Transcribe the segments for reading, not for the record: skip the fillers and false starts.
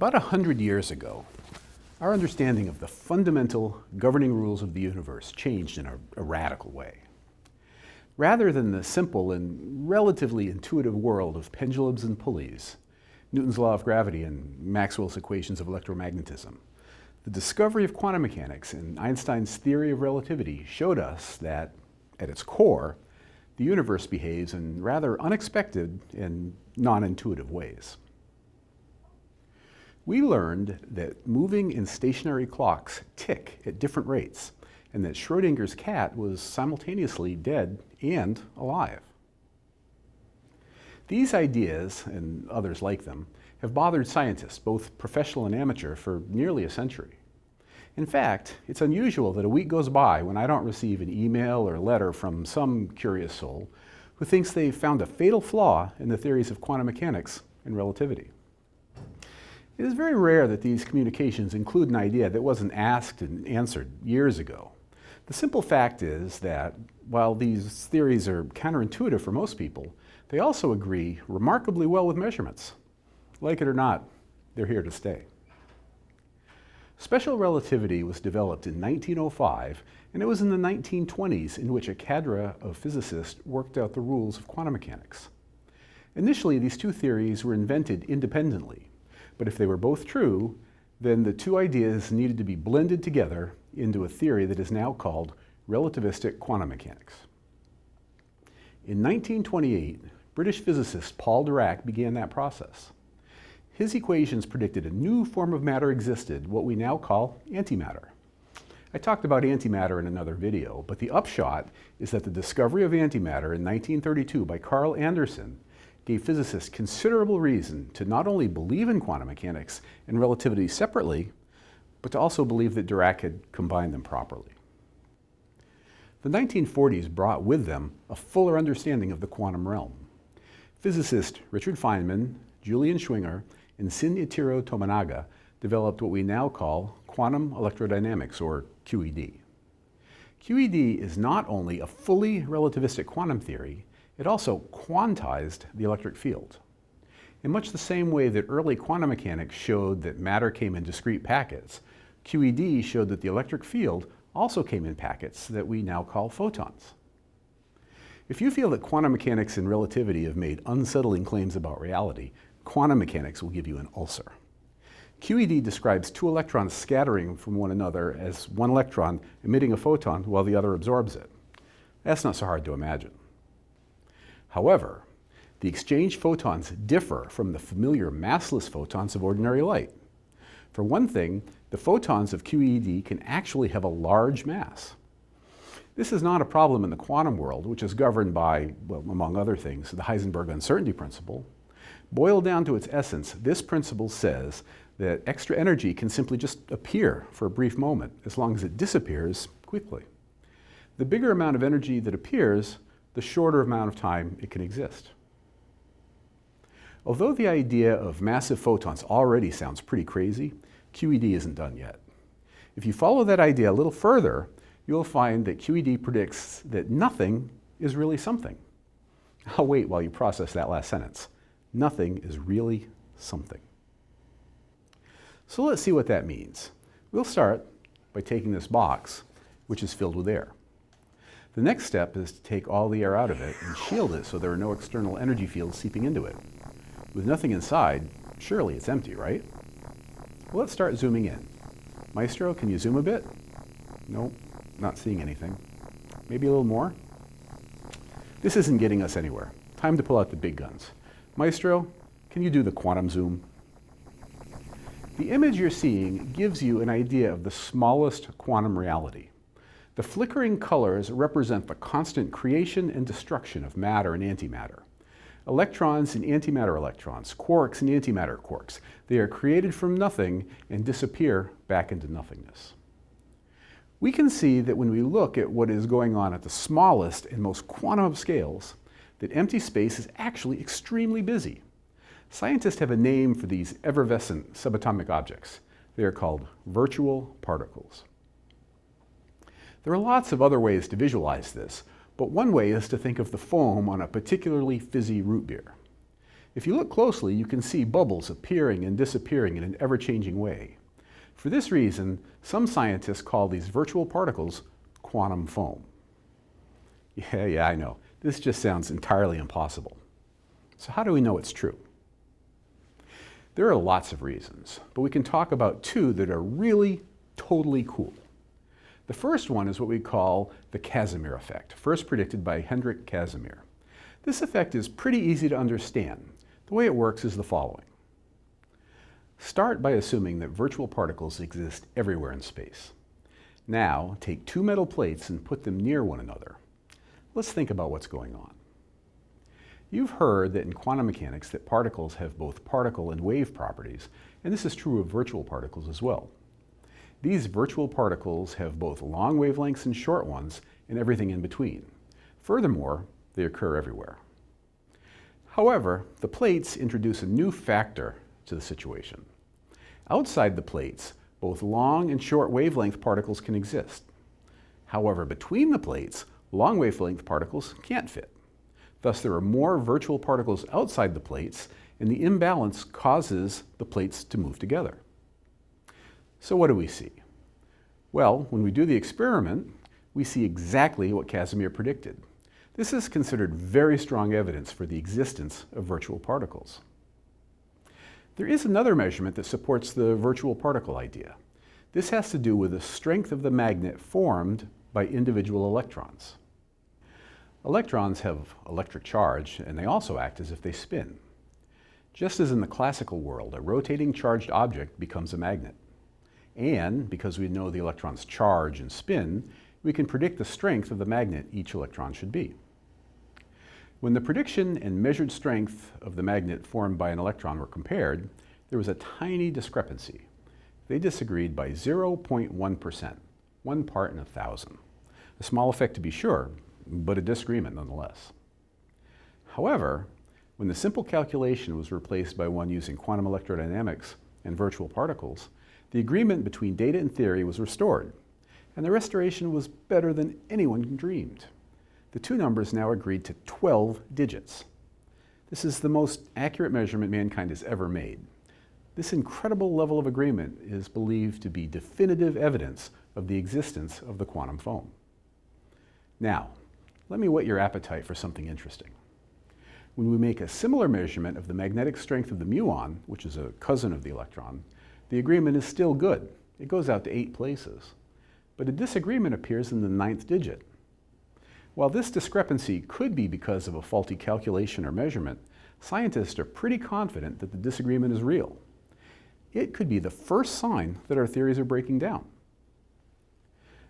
About 100 years ago, our understanding of the fundamental governing rules of the universe changed in a radical way. Rather than the simple and relatively intuitive world of pendulums and pulleys, Newton's law of gravity and Maxwell's equations of electromagnetism, the discovery of quantum mechanics and Einstein's theory of relativity showed us that, at its core, the universe behaves in rather unexpected and non-intuitive ways. We learned that moving and stationary clocks tick at different rates, and that Schrödinger's cat was simultaneously dead and alive. These ideas, and others like them, have bothered scientists, both professional and amateur, for nearly a century. In fact, it's unusual that a week goes by when I don't receive an email or letter from some curious soul who thinks they've found a fatal flaw in the theories of quantum mechanics and relativity. It is very rare that these communications include an idea that wasn't asked and answered years ago. The simple fact is that while these theories are counterintuitive for most people, they also agree remarkably well with measurements. Like it or not, they're here to stay. Special relativity was developed in 1905, and it was in the 1920s in which a cadre of physicists worked out the rules of quantum mechanics. Initially, these two theories were invented independently, but if they were both true, then the two ideas needed to be blended together into a theory that is now called relativistic quantum mechanics. In 1928, British physicist Paul Dirac began that process. His equations predicted a new form of matter existed, what we now call antimatter. I talked about antimatter in another video, but the upshot is that the discovery of antimatter in 1932 by Carl Anderson gave physicists considerable reason to not only believe in quantum mechanics and relativity separately, but to also believe that Dirac had combined them properly. The 1940s brought with them a fuller understanding of the quantum realm. Physicists Richard Feynman, Julian Schwinger, and Shinichiro Tominaga developed what we now call quantum electrodynamics, or QED. QED is not only a fully relativistic quantum theory, it also quantized the electric field. In much the same way that early quantum mechanics showed that matter came in discrete packets, QED showed that the electric field also came in packets that we now call photons. If you feel that quantum mechanics and relativity have made unsettling claims about reality, quantum mechanics will give you an ulcer. QED describes two electrons scattering from one another as one electron emitting a photon while the other absorbs it. That's not so hard to imagine. However, the exchanged photons differ from the familiar massless photons of ordinary light. For one thing, the photons of QED can actually have a large mass. This is not a problem in the quantum world, which is governed by, well, among other things, the Heisenberg uncertainty principle. Boiled down to its essence, this principle says that extra energy can simply just appear for a brief moment, as long as it disappears quickly. The bigger amount of energy that appears, the shorter amount of time it can exist. Although the idea of massive photons already sounds pretty crazy, QED isn't done yet. If you follow that idea a little further, you'll find that QED predicts that nothing is really something. I'll wait while you process that last sentence. Nothing is really something. So let's see what that means. We'll start by taking this box, which is filled with air. The next step is to take all the air out of it and shield it so there are no external energy fields seeping into it. With nothing inside, surely it's empty, right? Well, let's start zooming in. Maestro, can you zoom a bit? Nope, not seeing anything. Maybe a little more? This isn't getting us anywhere. Time to pull out the big guns. Maestro, can you do the quantum zoom? The image you're seeing gives you an idea of the smallest quantum reality. The flickering colors represent the constant creation and destruction of matter and antimatter. Electrons and antimatter electrons, quarks and antimatter quarks, they are created from nothing and disappear back into nothingness. We can see that when we look at what is going on at the smallest and most quantum of scales, that empty space is actually extremely busy. Scientists have a name for these effervescent subatomic objects. They are called virtual particles. There are lots of other ways to visualize this, but one way is to think of the foam on a particularly fizzy root beer. If you look closely, you can see bubbles appearing and disappearing in an ever-changing way. For this reason, some scientists call these virtual particles quantum foam. Yeah, I know. This just sounds entirely impossible. So how do we know it's true? There are lots of reasons, but we can talk about two that are really totally cool. The first one is what we call the Casimir effect, first predicted by Hendrik Casimir. This effect is pretty easy to understand. The way it works is the following. Start by assuming that virtual particles exist everywhere in space. Now, take two metal plates and put them near one another. Let's think about what's going on. You've heard that in quantum mechanics that particles have both particle and wave properties, and this is true of virtual particles as well. These virtual particles have both long wavelengths and short ones, and everything in between. Furthermore, they occur everywhere. However, the plates introduce a new factor to the situation. Outside the plates, both long and short wavelength particles can exist. However, between the plates, long wavelength particles can't fit. Thus, there are more virtual particles outside the plates, and the imbalance causes the plates to move together. So what do we see? Well, when we do the experiment, we see exactly what Casimir predicted. This is considered very strong evidence for the existence of virtual particles. There is another measurement that supports the virtual particle idea. This has to do with the strength of the magnet formed by individual electrons. Electrons have electric charge, and they also act as if they spin. Just as in the classical world, a rotating charged object becomes a magnet. And because we know the electron's charge and spin, we can predict the strength of the magnet each electron should be. When the prediction and measured strength of the magnet formed by an electron were compared, there was a tiny discrepancy. They disagreed by 0.1%, 1 part in 1,000. A small effect to be sure, but a disagreement nonetheless. However, when the simple calculation was replaced by one using quantum electrodynamics and virtual particles, the agreement between data and theory was restored, and the restoration was better than anyone dreamed. The two numbers now agreed to 12 digits. This is the most accurate measurement mankind has ever made. This incredible level of agreement is believed to be definitive evidence of the existence of the quantum foam. Now, let me whet your appetite for something interesting. When we make a similar measurement of the magnetic strength of the muon, which is a cousin of the electron, the agreement is still good. It goes out to 8 places. But a disagreement appears in the 9th digit. While this discrepancy could be because of a faulty calculation or measurement, scientists are pretty confident that the disagreement is real. It could be the first sign that our theories are breaking down.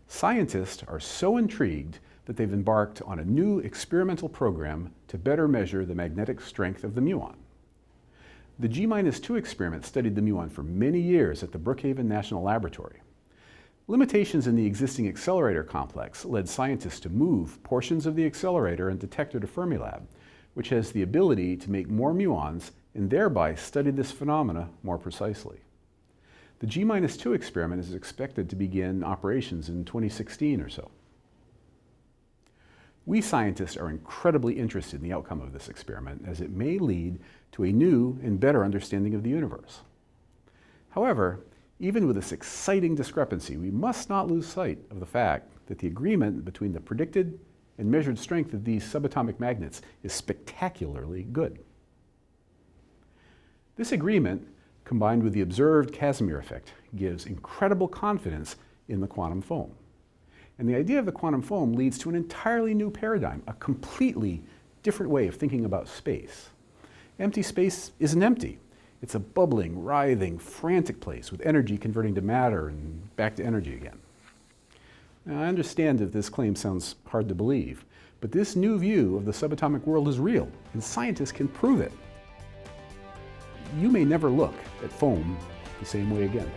Scientists are so intrigued that they've embarked on a new experimental program to better measure the magnetic strength of the muon. The G-2 experiment studied the muon for many years at the Brookhaven National Laboratory. Limitations in the existing accelerator complex led scientists to move portions of the accelerator and detector to Fermilab, which has the ability to make more muons and thereby study this phenomena more precisely. The G-2 experiment is expected to begin operations in 2016 or so. We scientists are incredibly interested in the outcome of this experiment, as it may lead to a new and better understanding of the universe. However, even with this exciting discrepancy, we must not lose sight of the fact that the agreement between the predicted and measured strength of these subatomic magnets is spectacularly good. This agreement, combined with the observed Casimir effect, gives incredible confidence in the quantum foam. And the idea of the quantum foam leads to an entirely new paradigm, a completely different way of thinking about space. Empty space isn't empty. It's a bubbling, writhing, frantic place with energy converting to matter and back to energy again. Now, I understand that this claim sounds hard to believe, but this new view of the subatomic world is real, and scientists can prove it. You may never look at foam the same way again.